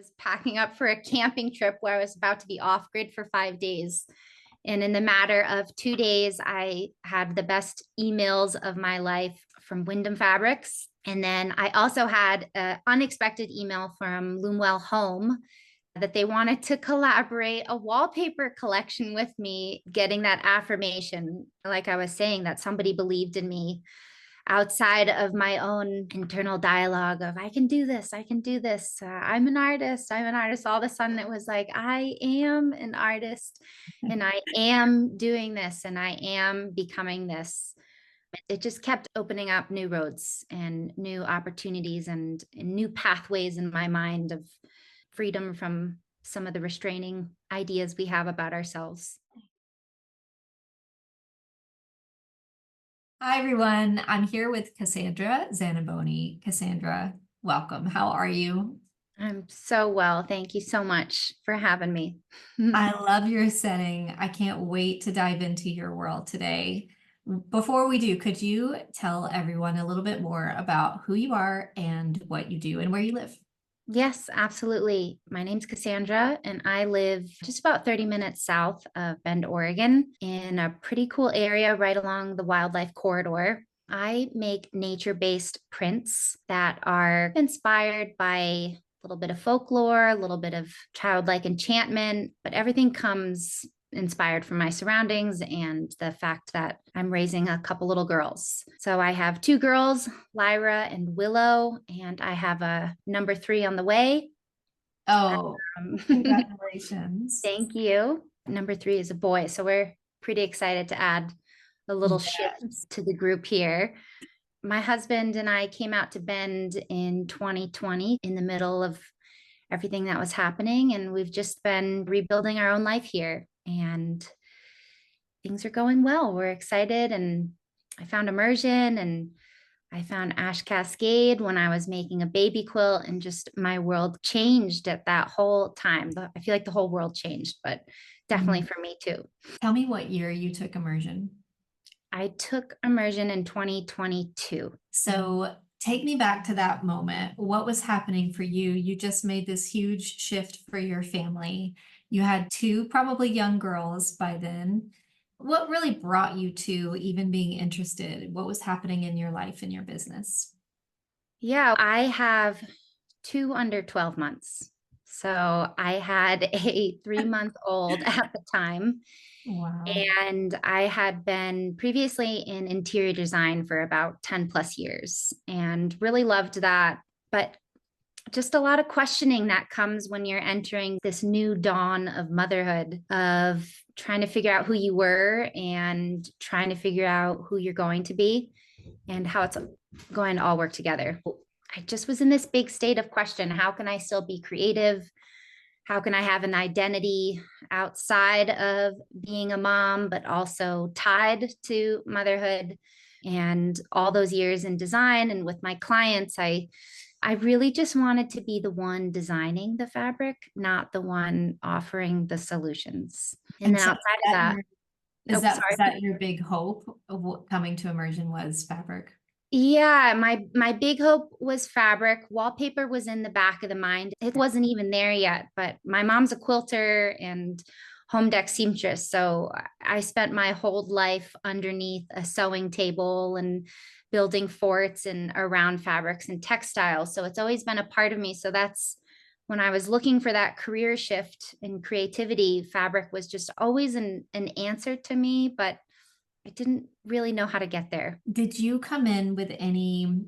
was packing up for a camping trip where I was about to be off grid for 5 days. And in the matter of 2 days, I had the best emails of my life from Wyndham Fabrics. And then I also had an unexpected email from Loomwell Home that they wanted to collaborate a wallpaper collection with me, getting that affirmation, like I was saying, that somebody believed in me outside of my own internal dialogue of I can do this, I can do this, I'm an artist, I'm an artist. All of a sudden it was like I am an artist and I am doing this and I am becoming this. It just kept opening up new roads and new opportunities and new pathways in my mind of freedom from some of the restraining ideas we have about ourselves. Hi, everyone. I'm here with Cassandra Zaniboni. Cassandra, welcome. How are you? I'm so well. Thank you so much for having me. I love your setting. I can't wait to dive into your world today. Before we do, could you tell everyone a little bit more about who you are and what you do and where you live? Yes, absolutely. My name's Cassandra, and I live just about 30 minutes south of Bend, Oregon, in a pretty cool area right along the wildlife corridor. I make nature-based prints that are inspired by a little bit of folklore, a little bit of childlike enchantment, but everything comes inspired from my surroundings and the fact that I'm raising a couple little girls. So I have two girls, Lyra and Willow, and I have a number three on the way. Oh, Um, congratulations. thank you. Number three is a boy. So we're pretty excited to add a little Yes. shift to the group here. My husband and I came out to Bend in 2020 in the middle of everything that was happening. And we've just been rebuilding our own life here. And things are going well. We're excited. And I found immersion and I found Ash Cascade when I was making a baby quilt, and just my world changed at that whole time. I feel like the whole world changed, but definitely Mhm. for me too. Tell me what year you took immersion. I took immersion in 2022. So take me back to that moment. What was happening for you? You just made this huge shift for your family. You had two probably young girls by then. What really brought you to even being interested? What was happening in your life and your business? Yeah, I have two under 12 months. So I had a 3 month old at the time. Wow. And I had been previously in interior design for about 10 plus years and really loved that. But just a lot of questioning that comes when you're entering this new dawn of motherhood, of trying to figure out who you were and trying to figure out who you're going to be and how it's going to all work together. I just was in this big state of question. How can I still be creative? How can I have an identity outside of being a mom, but also tied to motherhood? And all those years in design and with my clients, I really just wanted to be the one designing the fabric, not the one offering the solutions. And And then so outside of that, is oh, that was sorry. that your big hope of what coming to immersion was fabric? Yeah, my big hope was fabric. Wallpaper was in the back of the mind. It wasn't even there yet, but my mom's a quilter and home deck seamstress. So I spent my whole life underneath a sewing table and building forts and around fabrics and textiles. So it's always been a part of me. So that's when I was looking for that career shift in creativity, fabric was just always an answer to me, but I didn't really know how to get there. Did you come in with any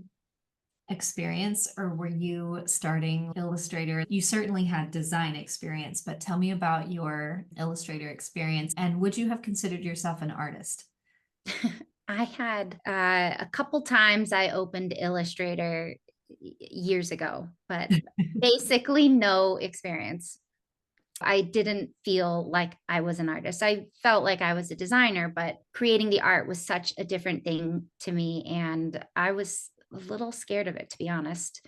experience or were you starting Illustrator? You certainly had design experience, but tell me about your Illustrator experience and would you have considered yourself an artist? I had a couple times I opened Illustrator years ago, but basically no experience. I didn't feel like I was an artist. I felt like I was a designer, but creating the art was such a different thing to me. And I was a little scared of it, to be honest.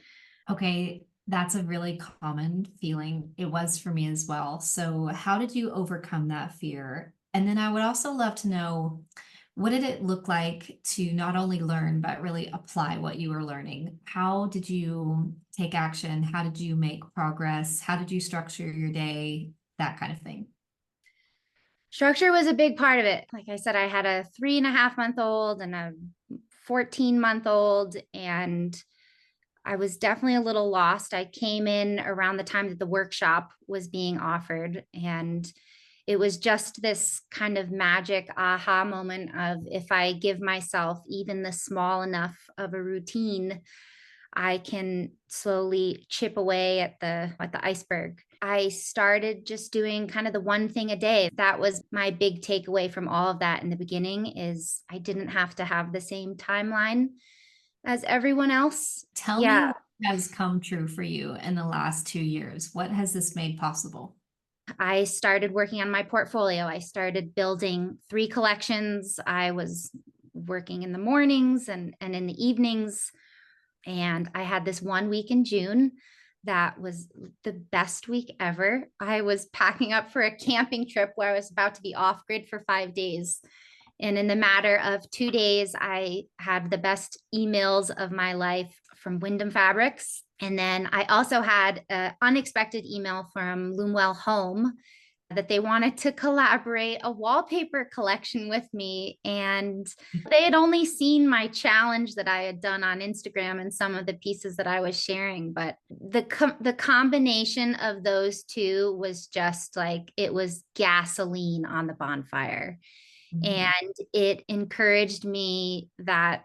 Okay, that's a really common feeling. It was for me as well. So how did you overcome that fear? And then I would also love to know What did it look like to not only learn, but really apply what you were learning? How did you take action? How did you make progress? How did you structure your day? That kind of thing. Structure was a big part of it. Like I said, I had a 3.5-month-old and a 14-month-old, and I was definitely a little lost. I came in around the time that the workshop was being offered, and it was just this kind of magic aha moment of, if I give myself even the small enough of a routine, I can slowly chip away at the iceberg. I started just doing kind of the one thing a day. That was my big takeaway from all of that in the beginning, is I didn't have to have the same timeline as everyone else. Tell me Yeah, what has come true for you in the last 2 years. What has this made possible? I started working on my portfolio. I started building 3 collections. I was working in the mornings and in the evenings. And I had this one week in June that was the best week ever. I was packing up for a camping trip where I was about to be off grid for 5 days. And in the matter of 2 days, I had the best emails of my life from Wyndham Fabrics. And then I also had an unexpected email from Loom Home that they wanted to collaborate a wallpaper collection with me. And they had only seen my challenge that I had done on Instagram and some of the pieces that I was sharing. But the combination of those two was just like, it was gasoline on the bonfire. Mhm. And it encouraged me that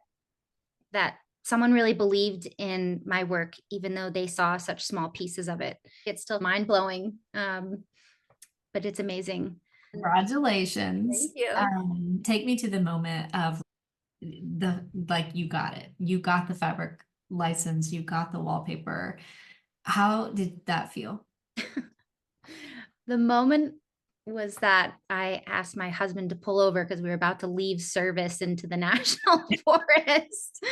someone really believed in my work, even though they saw such small pieces of it. It's still mind blowing, but it's amazing. Congratulations. Thank you. Take me to the moment of the like you got it. You got the fabric license, you got the wallpaper. How did that feel? The moment was that I asked my husband to pull over because we were about to leave service into the national forest.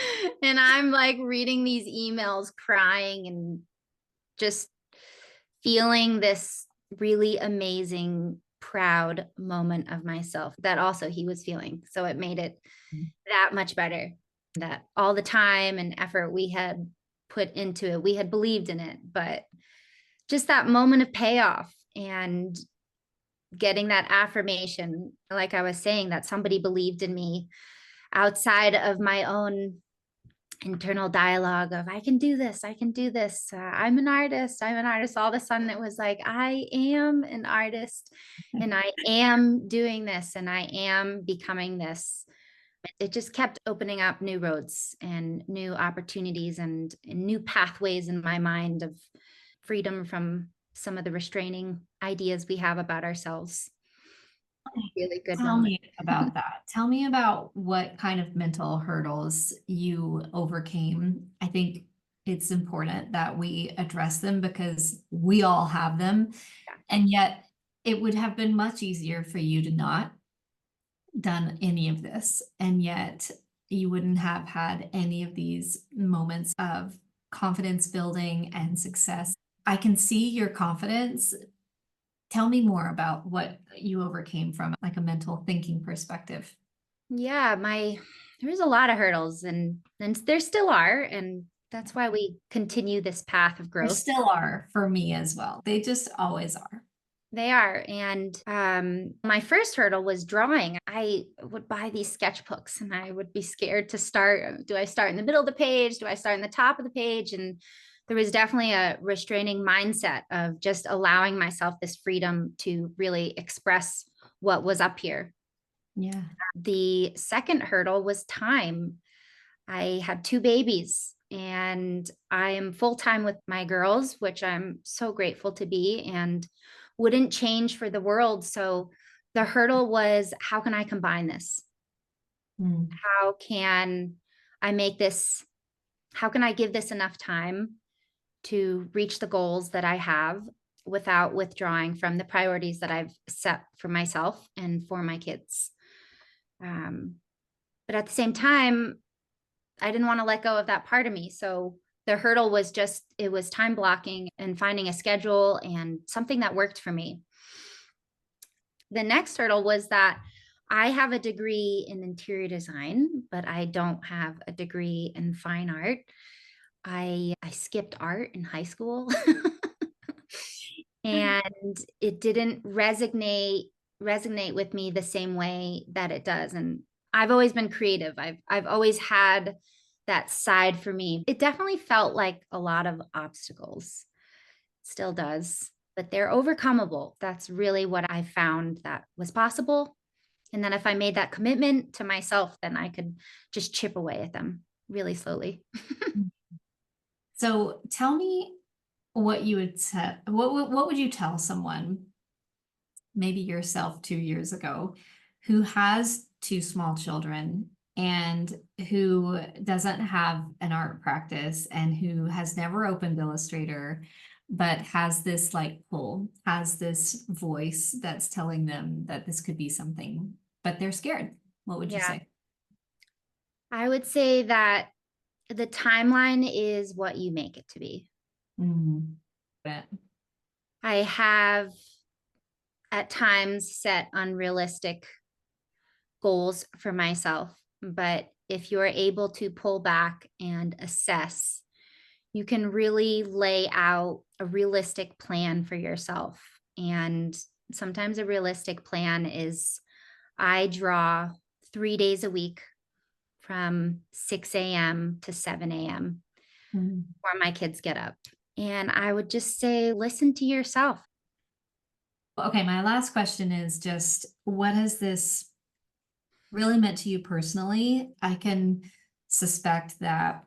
And I'm like reading these emails, crying, and just feeling this really amazing, proud moment of myself that also he was feeling. So it made it that much better, that all the time and effort we had put into it, we had believed in it, but just that moment of payoff and getting that affirmation, like I was saying, that somebody believed in me outside of my own internal dialogue of, I can do this, I can do this, I'm an artist, I'm an artist. All of a sudden it was like, I am an artist and I am doing this and I am becoming this. It just kept opening up new roads and new opportunities and new pathways in my mind of freedom from some of the restraining ideas we have about ourselves. Really good Tell moment. me about that. Tell me about what kind of mental hurdles you overcame. I think it's important that we address them because we all have them. And yet it would have been much easier for you to not done any of this. And yet you wouldn't have had any of these moments of confidence building and success. I can see your confidence. Tell me more about what you overcame from like a mental thinking perspective. Yeah, there was a lot of hurdles, and there still are, and that's why we continue this path of There growth. still are for me as well. They just always are. They are. And my first hurdle was drawing. I would buy these sketchbooks and I would be scared to start. Do I start in the middle of the page? Do I start in the top of the page? And there was definitely a restraining mindset of just allowing myself this freedom to really express what was up here. Yeah. The second hurdle was time. I had 2 babies and I am full time with my girls, which I'm so grateful to be and wouldn't change for the world. So the hurdle was, how can I combine this? Mm. How can I make this? How can I give this enough time to reach the goals that I have without withdrawing from the priorities that I've set for myself and for my kids? Um, but at the same time, I didn't want to let go of that part of me. So the hurdle was just, it was time blocking and finding a schedule and something that worked for me. The next hurdle was that I have a degree in interior design, but I don't have a degree in fine art. I skipped art in high school and it didn't resonate with me the same way that it does. And I've always been creative. I've always had that side for me. It definitely felt like a lot of obstacles. Still does, but they're overcomable. That's really what I found that was possible. And then if I made that commitment to myself, then I could just chip away at them really slowly. So tell me what you would say. What would you tell someone, maybe yourself 2 years ago, who has two small children and who doesn't have an art practice and who has never opened Illustrator, but has this like pull, has this voice that's telling them that this could be something, but they're scared? What would you Yeah. say? I would say that the timeline is what you make it to be. Mm, but I have at times set unrealistic goals for myself, but if you're able to pull back and assess, you can really lay out a realistic plan for yourself. And sometimes a realistic plan is I draw 3 days a week from 6 a.m. to 7 a.m. mm. before my kids get up. And I would just say, listen to yourself. Okay, my last question is just what has this really meant to you personally? I can suspect that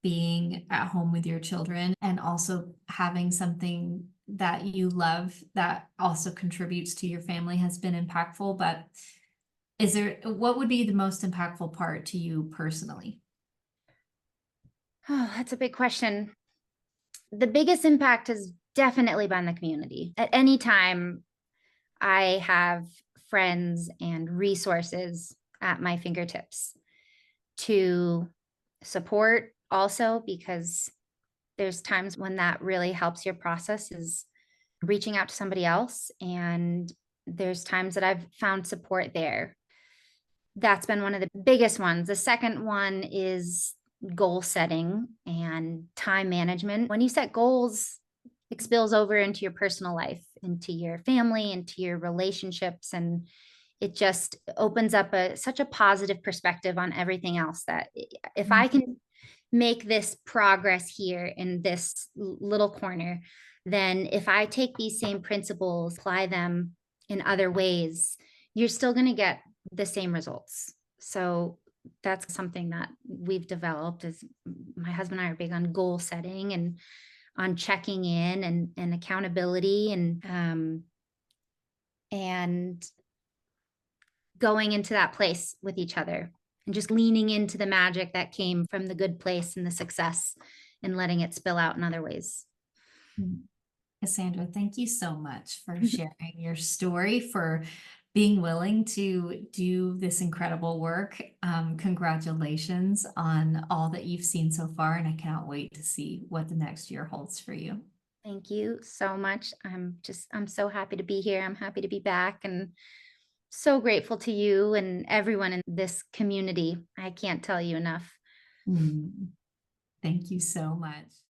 being at home with your children and also having something that you love that also contributes to your family has been impactful. But what would be the most impactful part to you personally? Oh, that's a big question. The biggest impact has definitely been the community. At any time, I have friends and resources at my fingertips to support also because there's times when that really helps your process is reaching out to somebody else, and there's times that I've found support there. That's been one of the biggest ones. The second one is goal setting and time management. When you set goals, it spills over into your personal life, into your family, into your relationships, and it just opens up such a positive perspective on everything else that if I can make this progress here in this little corner, then if I take these same principles, apply them in other ways, you're still going to get the same results. So that's something that we've developed is my husband and I are big on goal setting and on checking in and accountability and going into that place with each other and just leaning into the magic that came from the good place and the success and letting it spill out in other ways. Cassandra, thank you so much for sharing your story, for being willing to do this incredible work. Congratulations on all that you've seen so far, and I cannot wait to see what the next year holds for you. Thank you so much. I'm so happy to be here. I'm happy to be back and so grateful to you and everyone in this community. I can't tell you enough. Mm, thank you so much.